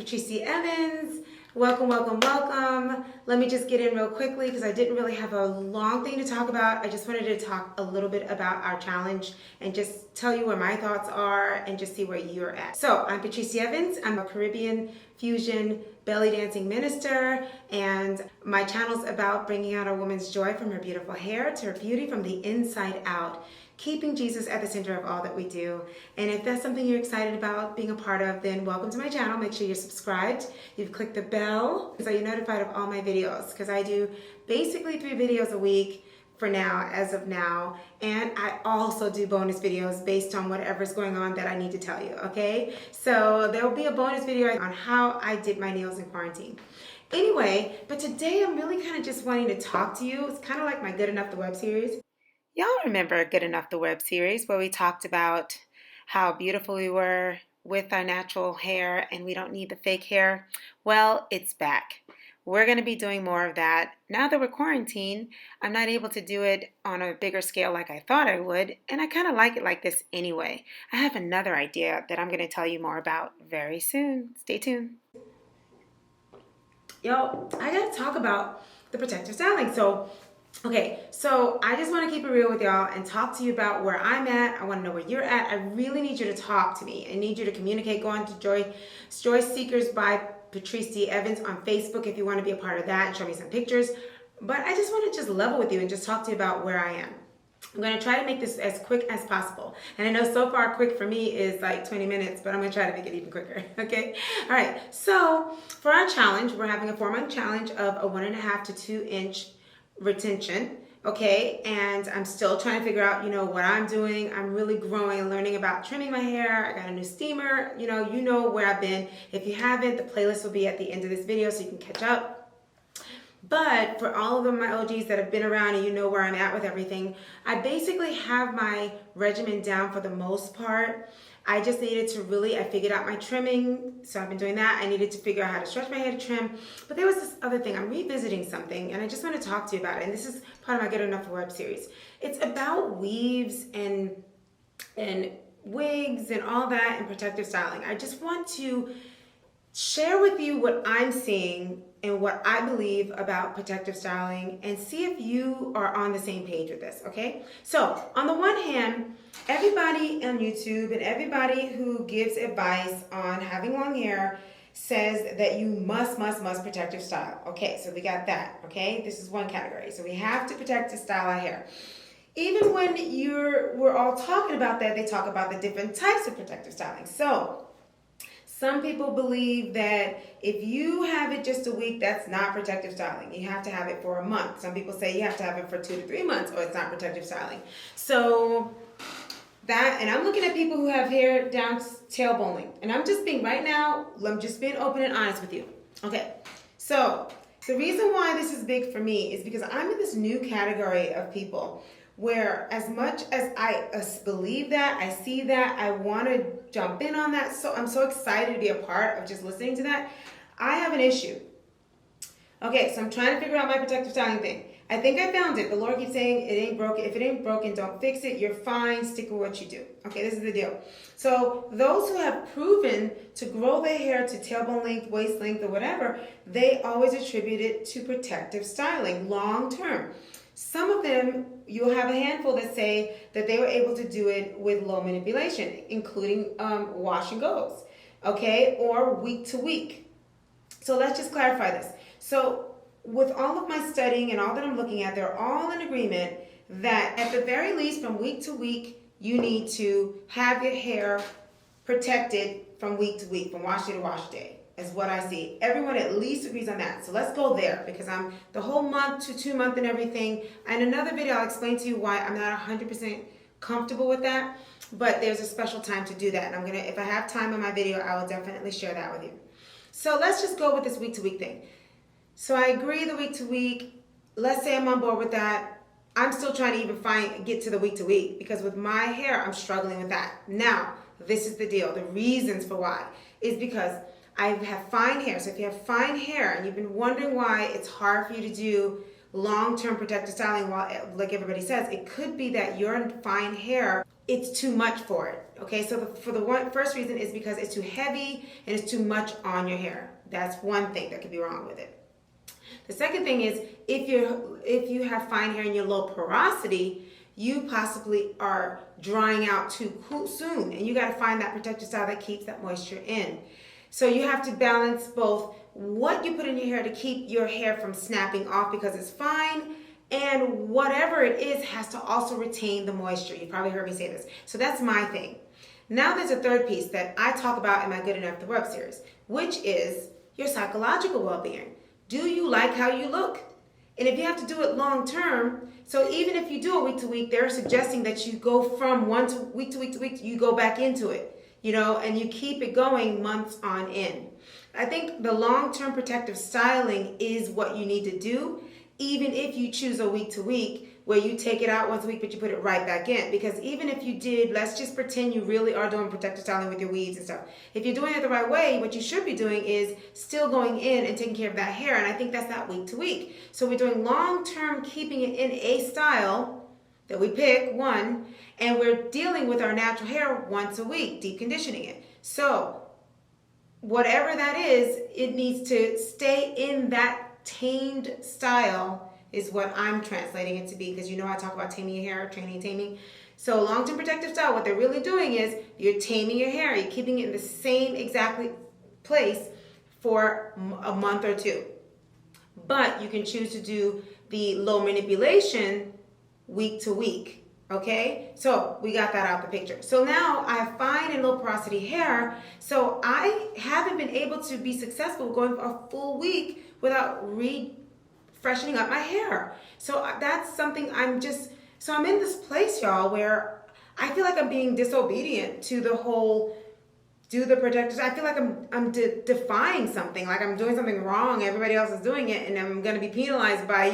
Patricia Evans. Welcome, welcome, welcome. Let me just get in real quickly because I didn't really have a long thing to talk about. I just wanted to talk a little bit about our challenge and just tell you where my thoughts are and just see where you're at. So I'm Patricia Evans. I'm a Caribbean fusion belly dancing minister, and my channel's about bringing out a woman's joy from her beautiful hair to her beauty from the inside out, keeping Jesus at the center of all that we do. And if that's something you're excited about being a part of, then welcome to my channel. Make sure you're subscribed. You've clicked the bell so you're notified of all my videos, because I do basically 3 videos a week for now, as of now. And I also do bonus videos based on whatever's going on that I need to tell you, okay? So there will be a bonus video on how I did my nails in quarantine. Anyway, but today I'm really kind of just wanting to talk to you. It's kind of like my Good Enough the web series. Y'all remember Good Enough the web series where we talked about how beautiful we were with our natural hair and we don't need the fake hair? Well, it's back. We're going to be doing more of that. Now that we're quarantined, I'm not able to do it on a bigger scale like I thought I would, and I kind of like it like this anyway. I have another idea that I'm going to tell you more about very soon. Stay tuned. Yo, I got to talk about the protective styling. So I just want to keep it real with y'all and talk to you about where I'm at. I want to know where you're at. I really need you to talk to me. I need you to communicate. Go on to Joy Seekers by Patricia Evans on Facebook if you want to be a part of that and show me some pictures. But I just want to just level with you and just talk to you about where I am. I'm going to try to make this as quick as possible. And I know so far quick for me is like 20 minutes, but I'm going to try to make it even quicker. Okay? All right. So for our challenge, we're having a 4-month challenge of a 1.5 to 2 inch retention. Okay, and I'm still trying to figure out, what I'm doing. I'm really growing and learning about trimming my hair. I got a new steamer. You know where I've been. If you haven't, the playlist will be at the end of this video so you can catch up. But for all of my OGs that have been around and you know where I'm at with everything, I basically have my regimen down for the most part. I just needed to I figured out my trimming, so I've been doing that. I needed to figure out how to stretch my hair to trim. But there was this other thing. I'm revisiting something, and I just want to talk to you about it. And this is part of my Good Enough web series. It's about weaves and wigs and all that and protective styling. I just want to share with you what I'm seeing and what I believe about protective styling and see if you are on the same page with this, okay? So, on the one hand, everybody on YouTube and everybody who gives advice on having long hair says that you must protective style. Okay, so we got that, okay? This is one category. So we have to protect to style our hair. Even when we're all talking about that, they talk about the different types of protective styling. So, some people believe that if you have it just a week, that's not protective styling. You have to have it for a month. Some people say you have to have it for 2 to 3 months or it's not protective styling. So and I'm looking at people who have hair down tailbone length. And I'm just being open and honest with you. Okay, so the reason why this is big for me is because I'm in this new category of people where as much as I believe that, I see that, I want to jump in on that, so I'm so excited to be a part of just listening to that, I have an issue. Okay, so I'm trying to figure out my protective styling thing. I think I found it. The Lord keeps saying it ain't broken. If it ain't broken, don't fix it. You're fine. Stick with what you do. Okay, this is the deal. So those who have proven to grow their hair to tailbone length, waist length, or whatever, they always attribute it to protective styling long term. Some of them, you'll have a handful that say that they were able to do it with low manipulation, including wash and goes, okay, or week to week. So let's just clarify this. So with all of my studying and all that I'm looking at, they're all in agreement that at the very least from week to week, you need to have your hair protected from week to week, from wash day to wash day. Is what I see. Everyone at least agrees on that. So let's go there because I'm the whole month to 2 month and everything. And another video, I'll explain to you why I'm not 100% comfortable with that. But there's a special time to do that. And if I have time in my video, I will definitely share that with you. So let's just go with this week to week thing. So I agree the week to week. Let's say I'm on board with that. I'm still trying to even get to the week to week because with my hair, I'm struggling with that. Now, this is the deal. The reasons for why is because I have fine hair. So if you have fine hair and you've been wondering why it's hard for you to do long-term protective styling, like everybody says, it could be that your fine hair it's too much for it. Okay, so first reason is because it's too heavy and it's too much on your hair. That's one thing that could be wrong with it. The second thing is if you have fine hair and you're low porosity, you possibly are drying out too soon, and you got to find that protective style that keeps that moisture in. So you have to balance both what you put in your hair to keep your hair from snapping off because it's fine, and whatever it is has to also retain the moisture. You probably heard me say this. So that's my thing. Now there's a third piece that I talk about in my Good Enough to Work series, which is your psychological well-being. Do you like how you look? And if you have to do it long term, so even if you do it week to week, they're suggesting that you go from week to week, you go back into it, and you keep it going months on end. I think the long-term protective styling is what you need to do, even if you choose a week to week where you take it out once a week, but you put it right back in. Because even if you did, let's just pretend you really are doing protective styling with your weaves and stuff. If you're doing it the right way, what you should be doing is still going in and taking care of that hair. And I think that's not week to week. So we're doing long-term, keeping it in a style that we pick, one, and we're dealing with our natural hair once a week, deep conditioning it. So whatever that is, it needs to stay in that tamed style is what I'm translating it to be, because I talk about taming your hair, training and taming. So long-term protective style, what they're really doing is you're taming your hair. You're keeping it in the same exactly place for a month or two. But you can choose to do the low manipulation week to week. Okay, so we got that out the picture. So now I have fine and low porosity hair, so I haven't been able to be successful going for a full week without freshening up my hair. So that's something I'm in this place, y'all, where I feel like I'm being disobedient to the whole do the protectors. I feel like I'm defying something, like I'm doing something wrong. Everybody else is doing it, and I'm going to be penalized by,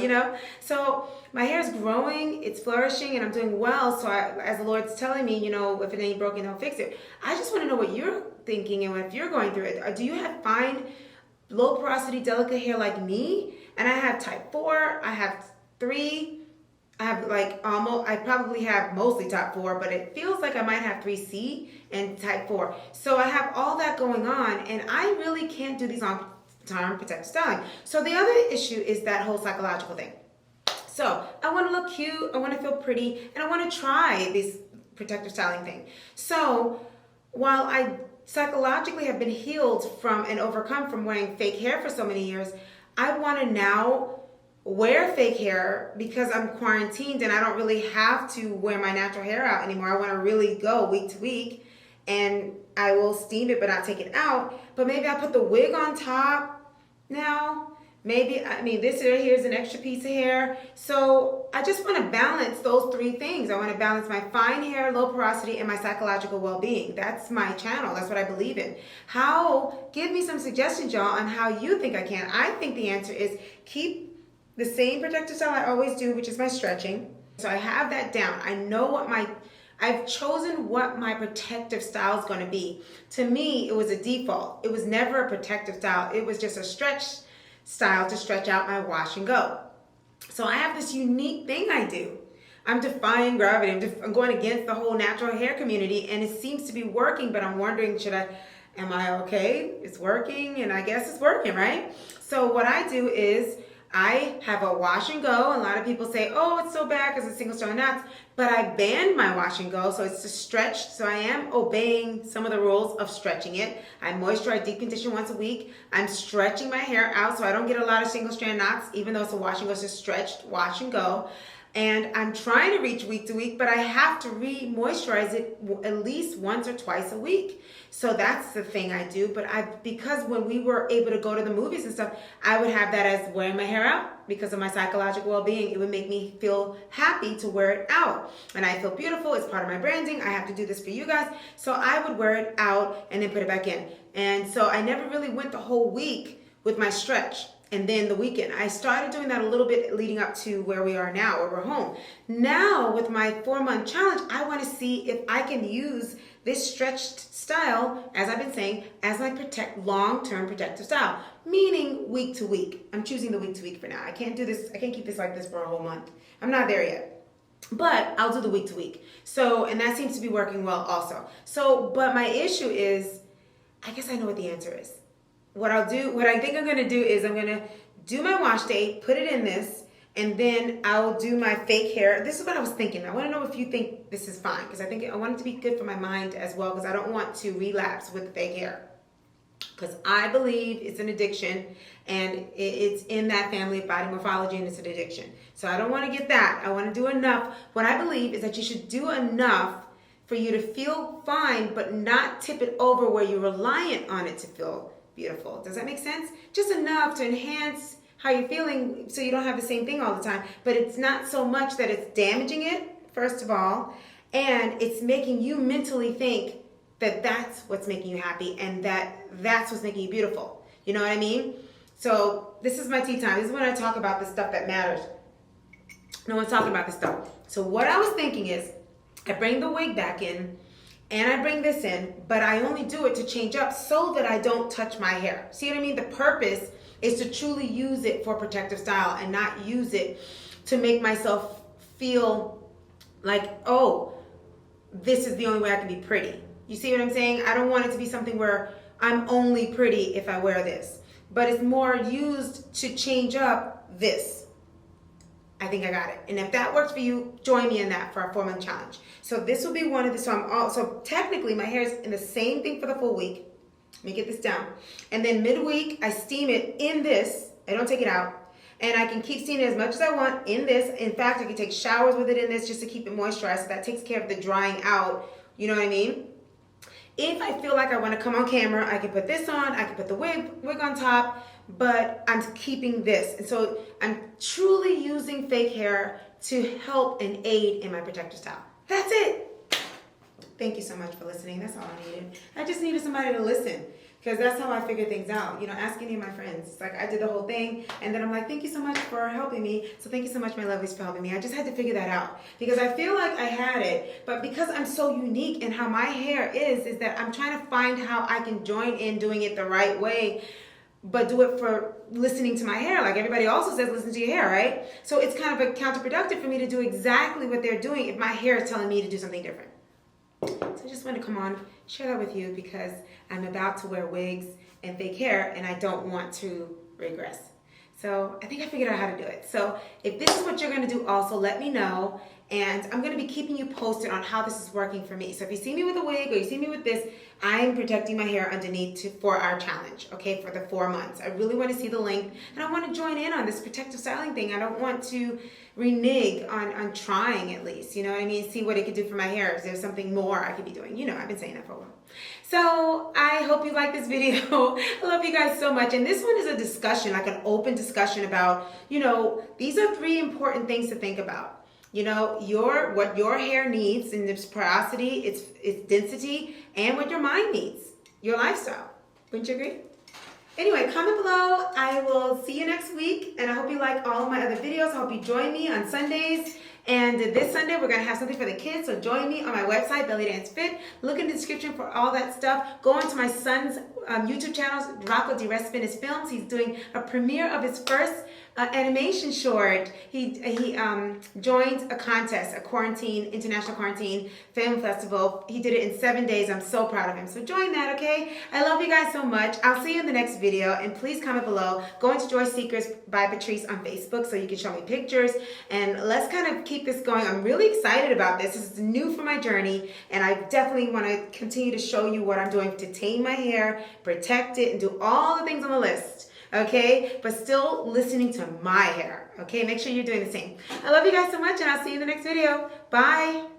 So my hair is growing, it's flourishing, and I'm doing well. So as the Lord's telling me, if it ain't broken, don't fix it. I just want to know what you're thinking and if you're going through it. Do you have fine, low porosity, delicate hair like me? And I have type 4, I have 3, I have I probably have mostly type 4, but it feels like I might have 3C and type 4. So I have all that going on, and I really can't do these long-term protective styling. So the other issue is that whole psychological thing. So I want to look cute, I want to feel pretty, and I want to try this protective styling thing. So while I psychologically have been healed from and overcome from wearing fake hair for so many years, I want to now wear fake hair because I'm quarantined and I don't really have to wear my natural hair out anymore. I want to really go week to week, and I will steam it but not take it out. But maybe I put the wig on top now. This here's an extra piece of hair. So I just want to balance those three things. I want to balance my fine hair, low porosity, and my psychological well-being. That's my channel. That's what I believe in. Give me some suggestions, y'all, on how you think I can. I think the answer is keep the same protective style I always do, which is my stretching. So I have that down. I know I've chosen what my protective style is going to be. To me, it was a default. It was never a protective style. It was just a stretch style to stretch out my wash and go. So I have this unique thing I do. I'm defying gravity. I'm going against the whole natural hair community, and it seems to be working, but I'm wondering, am I okay? It's working, and I guess it's working, right? So what I do is I have a wash and go. A lot of people say, oh, it's so bad because it's single strand knots, but I band my wash and go, so it's a stretch. So I am obeying some of the rules of stretching it. I moisturize, deep condition once a week. I'm stretching my hair out so I don't get a lot of single strand knots, even though it's a wash and go, it's just stretched wash and go. And I'm trying to reach week to week, but I have to re-moisturize it at least once or twice a week. So that's the thing I do. But because when we were able to go to the movies and stuff, I would have that as wearing my hair out because of my psychological well-being. It would make me feel happy to wear it out. And I feel beautiful. It's part of my branding. I have to do this for you guys. So I would wear it out and then put it back in. And so I never really went the whole week with my stretch. And then the weekend, I started doing that a little bit leading up to where we are now, where we're home. Now, with my 4-month challenge, I want to see if I can use this stretched style, as I've been saying, as my long-term protective style, meaning week to week. I'm choosing the week to week for now. I can't do this. I can't keep this like this for a whole month. I'm not there yet. but I'll do the week to week. So, and that seems to be working well also. So, but my issue is, I guess I know what the answer is. What I think I'm going to do is I'm going to do my wash day, put it in this, and then I'll do my fake hair. This is what I was thinking. I want to know if you think this is fine, because I want it to be good for my mind as well, because I don't want to relapse with the fake hair. Because I believe it's an addiction, and it's in that family of body morphology, and it's an addiction. So I don't want to get that. I want to do enough. What I believe is that you should do enough for you to feel fine, but not tip it over where you're reliant on it to feel beautiful. Does that make sense? Just enough to enhance how you're feeling so you don't have the same thing all the time. But it's not so much that it's damaging it, first of all, and it's making you mentally think that that's what's making you happy and that's what's making you beautiful. You know what I mean? So this is my tea time. This is when I talk about the stuff that matters. No one's talking about this stuff. So what I was thinking is, I bring the wig back in and I bring this in, but I only do it to change up so that I don't touch my hair. See what I mean? The purpose is to truly use it for protective style and not use it to make myself feel like, oh, this is the only way I can be pretty. You see what I'm saying? I don't want it to be something where I'm only pretty if I wear this, but it's more used to change up this. I think I got it. And if that works for you, join me in that for our 4-month challenge. So this will be one of the, so technically my hair is in the same thing for the full week. Let me get this down. And then midweek, I steam it in this. I don't take it out. And I can keep steaming it as much as I want in this. In fact, I can take showers with it in this just to keep it moisturized. So that takes care of the drying out. You know what I mean? If I feel like I want to come on camera, I can put this on. I can put the wig on top. But I'm keeping this. And so I'm truly using fake hair to help and aid in my protective style. That's it. Thank you so much for listening. That's all I needed. I just needed somebody to listen, because that's how I figure things out. You know, ask any of my friends. It's like I did the whole thing, and then I'm like, thank you so much for helping me. So thank you so much, my lovelies, for helping me. I just had to figure that out, because I feel like I had it, but because I'm so unique in how my hair is that I'm trying to find how I can join in doing it the right way, but do it for listening to my hair. Like everybody also says, listen to your hair, right? So it's kind of a counterproductive for me to do exactly what they're doing if my hair is telling me to do something different. So I just want to come on, share that with you, because I'm about to wear wigs and fake hair and I don't want to regress. So I think I figured out how to do it. So if this is what you're going to do also, let me know. And I'm going to be keeping you posted on how this is working for me. So if you see me with a wig or you see me with this, I'm protecting my hair underneath for our challenge, okay, for the 4 months. I really want to see the length, and I want to join in on this protective styling thing. I don't want to renege on trying, at least, you know what I mean? See what it could do for my hair. If there's something more I could be doing. You know, I've been saying that for a while. So I hope you like this video. I love you guys so much. And this one is a discussion, like an open discussion about, you know, these are 3 important things to think about. You know, what your hair needs in its porosity, its density, and what your mind needs, your lifestyle. Wouldn't you agree? Anyway, comment below. I will see you next week, and I hope you like all of my other videos. I hope you join me on Sundays. And this Sunday, we're going to have something for the kids, so join me on my website, Belly Dance Fit. Look in the description for all that stuff. Go on to my son's YouTube channel, Rocco DeRest Fitness Films. He's doing a premiere of his first animation short. He joined a contest, international quarantine film festival. He did it in 7 days. I'm so proud of him. So join that, okay? I love you guys so much. I'll see you in the next video, and please comment below. Go into Joy Seekers by Patrice on Facebook so you can show me pictures, and let's kind of keep this going. I'm really excited about this. This is new for my journey, and I definitely want to continue to show you what I'm doing to tame my hair, protect it, and do all the things on the list. Okay, but still listening to my hair. Okay, make sure you're doing the same. I love you guys so much, and I'll see you in the next video. Bye.